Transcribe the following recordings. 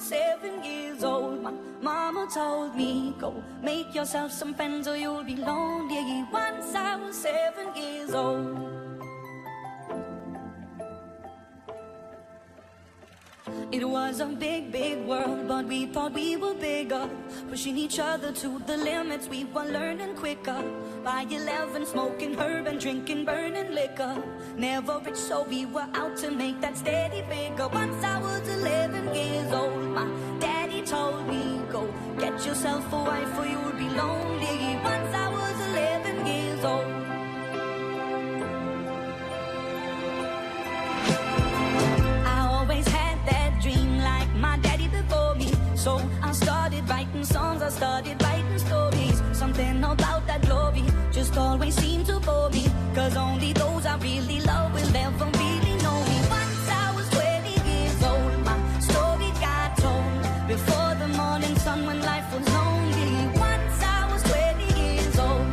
7 years old, my mama told me, go make yourself some friends or you'll be lonely. Once I was 7 years old. It was a big, big world, but we thought we were bigger, pushing each other to the limits. We were learning quicker. By 11, smoking herb and drinking burning liquor. Never rich, so we were out to make that steady figure. Once I was 11 years old, my daddy told me, go get yourself a wife or you'll be lonely. Once I was 11 years old. My daddy before me, so I started writing songs, I started writing stories. Something about that glory just always seemed to bore me, cause only those I really love will ever really know me. Once I was 20 years old, my story got told before the morning sun when life was lonely. Once I was 20 years old.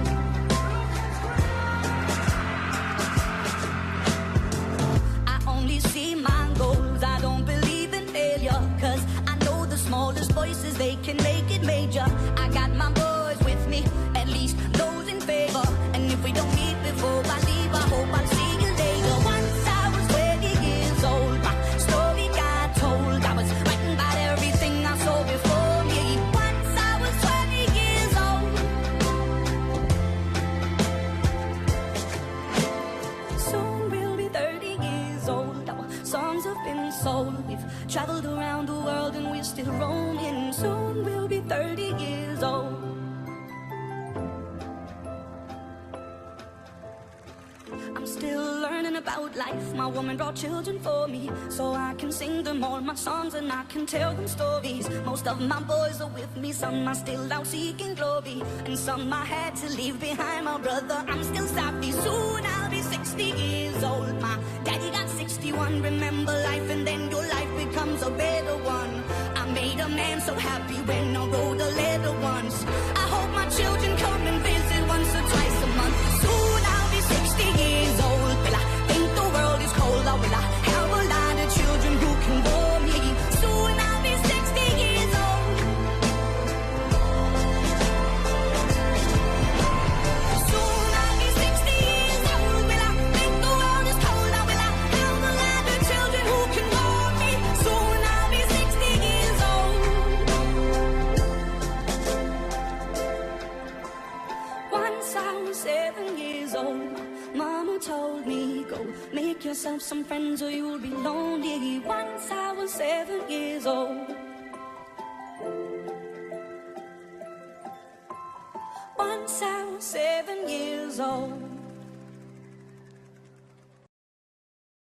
I only see my goals, I don't believe in failure, cause I know the smallest voices, they can make it major. I got my boys with me, at least those in favor. And if we don't meet before I leave, I hope I'll see you later. Once I was 20 years old, my story got told. I was writing about everything I saw before me. Once I was 20 years old. Soon we'll be 30 years old. Our songs have been sold. We've traveled around the world and we're still roaming. Soon we'll be 30 years old. I'm still learning about life. My woman brought children for me, so I can sing them all my songs and I can tell them stories. Most of my boys are with me, some are still out seeking glory, and some I had to leave behind. My brother, I'm still sappy. Soon I'll be 60 years old. My daddy got 61. Remember life and then your life becomes a better one. I made a man so happy when I wrote a letter once. I hope my children come and visit once or twice a month. Soon I'll be 60 years old. Will I think the world is cold, or will I have a lot of children who can bore me? Soon I'll be 60 years old. Soon I'll be 60 years old. Will I think the world is cold, or will I have a lot of children who can bore me? Soon I'll be 60 years old. Once I was 7 years old, Mama told me, go make yourself some friends or you'll be lonely. Once I was 7 years old. Once I was 7 years old.